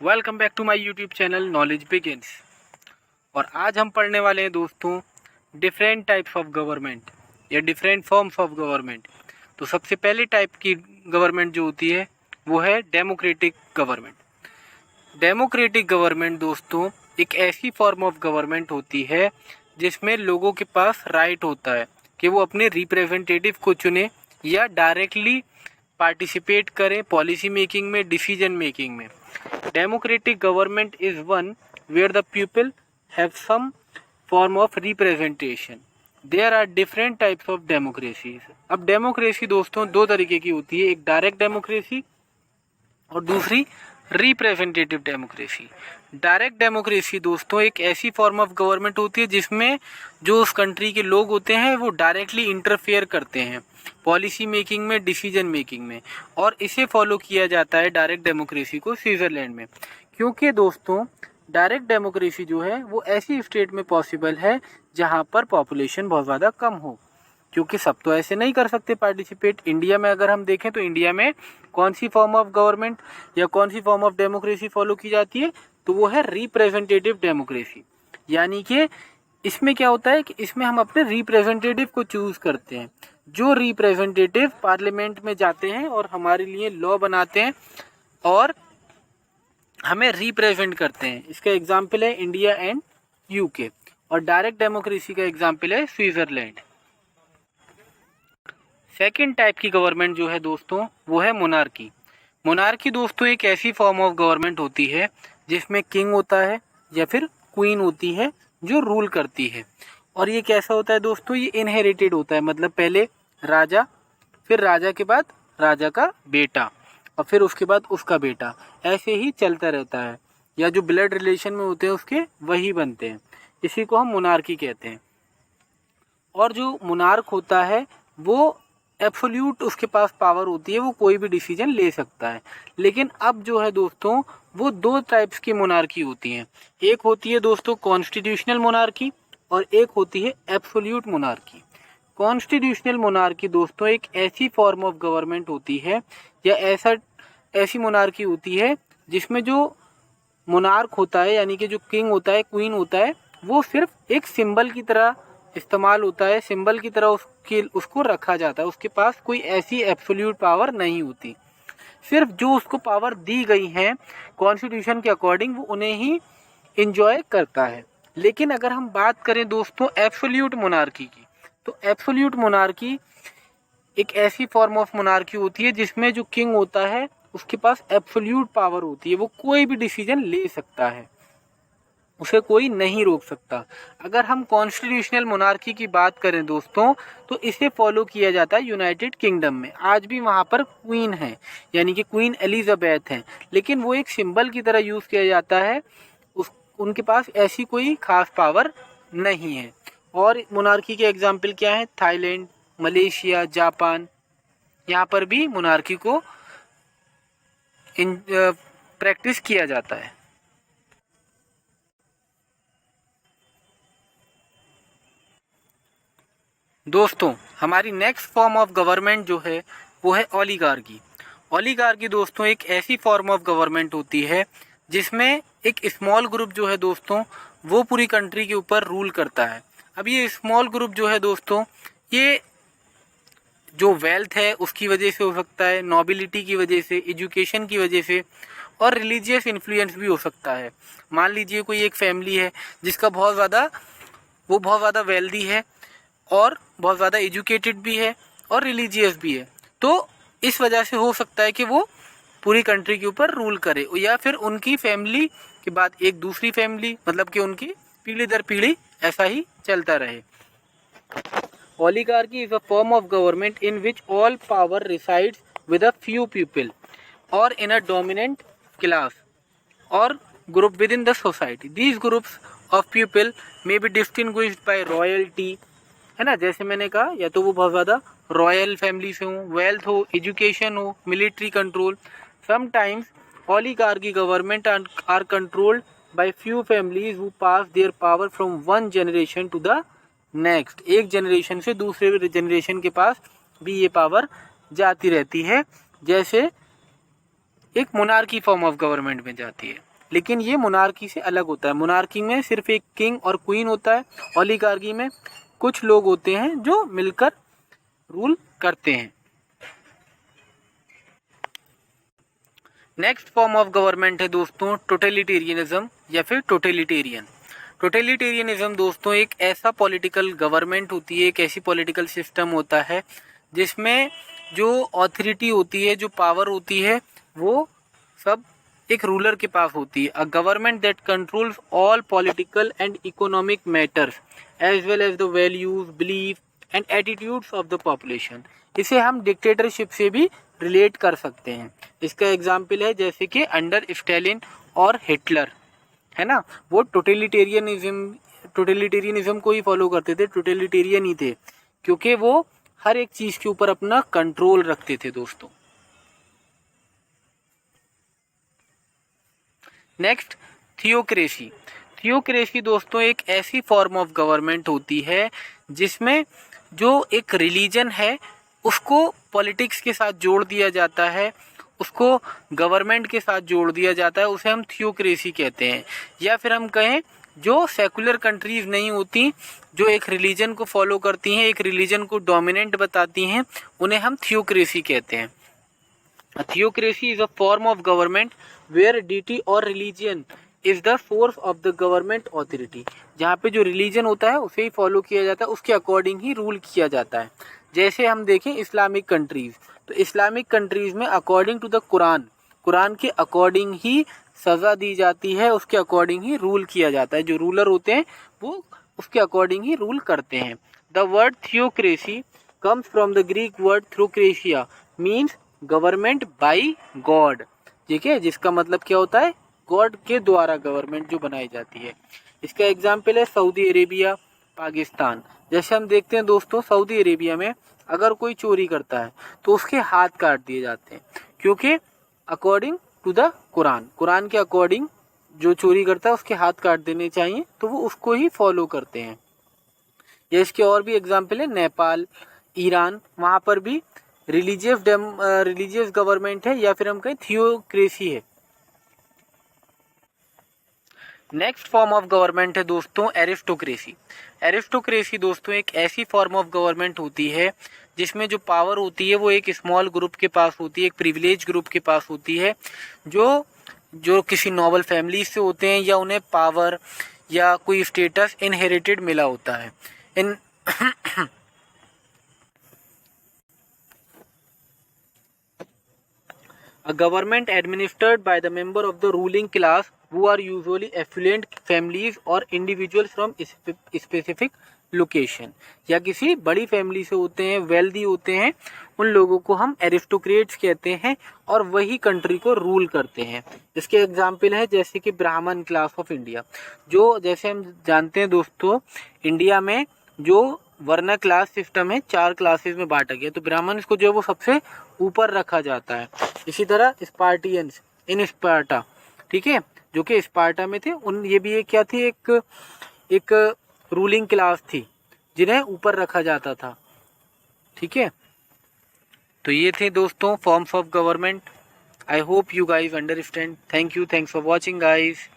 Welcome back to my YouTube channel knowledge begins. और आज हम पढ़ने वाले हैं दोस्तों डिफरेंट टाइप्स ऑफ गवर्नमेंट या डिफरेंट फॉर्म्स ऑफ गवर्नमेंट। तो सबसे पहले टाइप की गवर्नमेंट जो होती है वो है डेमोक्रेटिक गवर्नमेंट। डेमोक्रेटिक गवर्नमेंट दोस्तों एक ऐसी फॉर्म ऑफ गवर्नमेंट होती है जिसमें लोगों के पास राइट होता है कि वो अपने रिप्रेजेंटेटिव को चुने या डायरेक्टली पार्टिसिपेट करें पॉलिसी मेकिंग में, डिसीजन मेकिंग में। Democratic government is one where the people have some form of representation. There are different types of democracies. अब डेमोक्रेसी दोस्तों दो तरीके की होती है, एक डायरेक्ट डेमोक्रेसी और दूसरी रिप्रेजेंटेटिव डेमोक्रेसी। डायरेक्ट डेमोक्रेसी दोस्तों एक ऐसी फॉर्म ऑफ गवर्नमेंट होती है जिसमें जो उस कंट्री के लोग होते हैं वो डायरेक्टली इंटरफेयर करते हैं पॉलिसी मेकिंग में, डिसीजन मेकिंग में, और इसे फॉलो किया जाता है डायरेक्ट डेमोक्रेसी को स्विट्जरलैंड में। क्योंकि दोस्तों डायरेक्ट डेमोक्रेसी जो है वो ऐसी स्टेट में पॉसिबल है जहाँ पर पॉपुलेशन बहुत ज़्यादा कम हो, क्योंकि सब तो ऐसे नहीं कर सकते पार्टिसिपेट। इंडिया में अगर हम देखें तो इंडिया में कौन सी फॉर्म ऑफ गवर्नमेंट या कौन सी फॉर्म ऑफ डेमोक्रेसी फॉलो की जाती है, तो वो है रिप्रेजेंटेटिव डेमोक्रेसी। यानी कि इसमें क्या होता है कि इसमें हम अपने रिप्रेजेंटेटिव को चूज करते हैं, जो रिप्रेजेंटेटिव पार्लियामेंट में जाते हैं और हमारे लिए लॉ बनाते हैं और हमें रिप्रेजेंट करते हैं। इसका एग्जाम्पल है इंडिया एंड यूके, और डायरेक्ट डेमोक्रेसी का एग्जाम्पल है स्विट्जरलैंड। सेकेंड टाइप की गवर्नमेंट जो है दोस्तों वो है मोनार्की। मोनार्की दोस्तों एक ऐसी फॉर्म ऑफ गवर्नमेंट होती है जिसमें किंग होता है या फिर क्वीन होती है जो रूल करती है। और ये कैसा होता है दोस्तों, ये इनहेरिटेड होता है, मतलब पहले राजा, फिर राजा के बाद राजा का बेटा, और फिर उसके बाद उसका बेटा, ऐसे ही चलता रहता है। या जो ब्लड रिलेशन में होते हैं उसके वही बनते हैं, इसी को हम मोनार्की कहते हैं। और जो मोनार्क होता है वो एब्सोल्यूट उसके पास पावर होती है, वो कोई भी डिसीजन ले सकता है। लेकिन अब जो है दोस्तों वो दो टाइप्स की मोनार्की होती हैं, एक होती है दोस्तों कॉन्स्टिट्यूशनल मोनार्की और एक होती है एब्सोल्यूट मोनार्की। कॉन्स्टिट्यूशनल मोनार्की दोस्तों एक ऐसी फॉर्म ऑफ गवर्नमेंट होती है या ऐसी मोनार्की होती है जिसमें जो मोनार्क होता है यानी कि जो किंग होता है, क्वीन होता है, वो सिर्फ एक सिंबल की तरह इस्तेमाल होता है, सिंबल की तरह उसको रखा जाता है। उसके पास कोई ऐसी एब्सोल्यूट पावर नहीं होती, सिर्फ जो उसको पावर दी गई है कॉन्स्टिट्यूशन के अकॉर्डिंग वो उन्हें ही इंजॉय करता है। लेकिन अगर हम बात करें दोस्तों एब्सोल्यूट मोनार्की की, तो एब्सोल्यूट मोनार्की एक ऐसी फॉर्म ऑफ मोनार्की होती है जिसमें जो किंग होता है उसके पास एब्सोल्यूट पावर होती है, वो कोई भी डिसीजन ले सकता है, उसे कोई नहीं रोक सकता। अगर हम कॉन्स्टिट्यूशनल मोनार्की की बात करें दोस्तों तो इसे फॉलो किया जाता है यूनाइटेड किंगडम में। आज भी वहाँ पर क्वीन है यानी कि क्वीन एलिजाबेथ है, लेकिन वो एक सिंबल की तरह यूज़ किया जाता है, उनके पास ऐसी कोई खास पावर नहीं है। और मोनार्की के एग्जाम्पल क्या है, थाईलैंड, मलेशिया, जापान, यहाँ पर भी मोनार्की को प्रैक्टिस किया जाता है। दोस्तों हमारी नेक्स्ट फॉर्म ऑफ गवर्नमेंट जो है वो है ओलिगार्की। ओलिगार्की दोस्तों एक ऐसी फॉर्म ऑफ गवर्नमेंट होती है जिसमें एक स्मॉल ग्रुप जो है दोस्तों वो पूरी कंट्री के ऊपर रूल करता है। अब ये स्मॉल ग्रुप जो है दोस्तों ये जो वेल्थ है उसकी वजह से हो सकता है, नोबिलिटी की वजह से, एजुकेशन की वजह से, और रिलीजियस इन्फ्लुएंस भी हो सकता है। मान लीजिए कोई एक फैमिली है जिसका बहुत ज़्यादा वेल्दी है और बहुत ज़्यादा एजुकेटेड भी है और रिलीजियस भी है, तो इस वजह से हो सकता है कि वो पूरी कंट्री के ऊपर रूल करे, या फिर उनकी फैमिली के बाद एक दूसरी फैमिली, मतलब कि उनकी पीढ़ी दर पीढ़ी ऐसा ही चलता रहे। Oligarchy is a form of government in which all power resides with a few people or in a dominant class or group within the society. These groups of people may be distinguished by royalty, है ना, जैसे मैंने कहा, या तो वो बहुत ज़्यादा रॉयल फैमिली से हो, वेल्थ हो, एजुकेशन हो, military control. Sometimes oligarchy government are controlled by few families who pass their power from one generation to the next, एक जनरेशन से दूसरे जनरेशन के पास भी ये पावर जाती रहती है, जैसे एक मोनार्की फॉर्म ऑफ गवर्नमेंट में जाती है। लेकिन ये मोनार्की से अलग होता है। मोनार्की में सिर्फ एक किंग और क्वीन होता है, ओलिगार्की में कुछ लोग होते हैं जो मिलकर रूल करते हैं। नेक्स्ट फॉर्म ऑफ गवर्नमेंट है दोस्तों टोटलिटेरियनिज्म या फिर टोटलिटेरियन। टोटलिटेरियनिज्म दोस्तों एक ऐसा पॉलिटिकल गवर्नमेंट होती है, एक ऐसी पॉलिटिकल सिस्टम होता है जिसमें जो ऑथोरिटी होती है, जो पावर होती है, वो सब एक रूलर के पास होती है। A government that controls all political and economic matters as well as the values, belief and attitudes of the population. इसे हम डिक्टेटरशिप से भी रिलेट कर सकते हैं। इसका एग्जाम्पल है जैसे कि अंडर स्टालिन और हिटलर, है ना, वो टोटलिटेरियनिज्म को ही फॉलो करते थे, टोटलिटेरियन ही थे, क्योंकि वो हर एक चीज के ऊपर अपना कंट्रोल रखते थे दोस्तों। Next theocracy. थियोक्रेसी दोस्तों एक ऐसी फॉर्म ऑफ गवर्नमेंट होती है जिसमें जो एक रिलीजन है उसको पॉलिटिक्स के साथ जोड़ दिया जाता है, उसको गवर्नमेंट के साथ जोड़ दिया जाता है, उसे हम थियोक्रेसी कहते हैं। या फिर हम कहें जो सेकुलर कंट्रीज नहीं होती, जो एक रिलीजन को फॉलो करती हैं, एक रिलीजन को डोमिनेंट बताती हैं, उन्हें हम थियोक्रेसी कहते हैं। Theocracy is a form of government where deity और religion is the source of the government authority. जहाँ पे जो रिलीजन होता है उसे ही फॉलो किया जाता है, उसके अकॉर्डिंग ही रूल किया जाता है। जैसे हम देखें इस्लामिक कंट्रीज, तो इस्लामिक कंट्रीज में according to the Quran, Quran के अकॉर्डिंग ही सज़ा दी जाती है, उसके अकॉर्डिंग ही रूल किया जाता है। जो रूलर होते हैं वो उसके अकॉर्डिंग ही रूल करते हैं। The word theocracy comes from the Greek word theokratia means government by god, ठीक है, जिसका मतलब क्या होता है, गॉड के द्वारा गवर्नमेंट जो बनाई जाती है। इसका एग्जाम्पल है सऊदी अरेबिया, पाकिस्तान। जैसे हम देखते हैं दोस्तों सऊदी अरेबिया में अगर कोई चोरी करता है तो उसके हाथ काट दिए जाते हैं, क्योंकि according to the Quran, Quran के अकॉर्डिंग जो चोरी करता है उसके हाथ काट देने चाहिए, तो वो उसको ही फॉलो करते हैं। या इसके और भी एग्जाम्पल है नेपाल, ईरान, वहाँ पर भी रिलीजियस गवर्नमेंट है या फिर हम कहें थियोक्रेसी है। नेक्स्ट फॉर्म ऑफ गवर्नमेंट है दोस्तों एरिस्टोक्रेसी। एरिस्टोक्रेसी दोस्तों एक ऐसी फॉर्म ऑफ गवर्नमेंट होती है जिसमें जो पावर होती है वो एक स्मॉल ग्रुप के पास होती है, एक प्रिविलेज ग्रुप के पास होती है, जो किसी नोबल फैमिली से होते हैं या उन्हें पावर या कोई स्टेटस इनहेरिटेड मिला होता है। इन A government administered by the member of the ruling class who are usually affluent families or individuals from specific location। या किसी बड़ी फैमिली से होते हैं, वेल्दी होते हैं, उन लोगों को हम एरिस्टोक्रेट्स कहते हैं और वही कंट्री को रूल करते हैं। इसके एग्जाम्पल है जैसे कि ब्राह्मण क्लास ऑफ इंडिया, जो जैसे हम जानते हैं दोस्तों इंडिया में जो वर्ण क्लास सिस्टम है 4 क्लासेस में बांटा गया, तो ब्राह्मण को जो है वो सबसे ऊपर रखा जाता है। इसी तरह स्पार्टियंस इन स्पार्टा, ठीक है, जो कि स्पार्टा में थे, उन ये भी एक क्या थी, एक रूलिंग क्लास थी जिन्हें ऊपर रखा जाता था, ठीक है। तो ये थे दोस्तों forms of government. I hope you guys understand. Thank you, thanks for watching guys.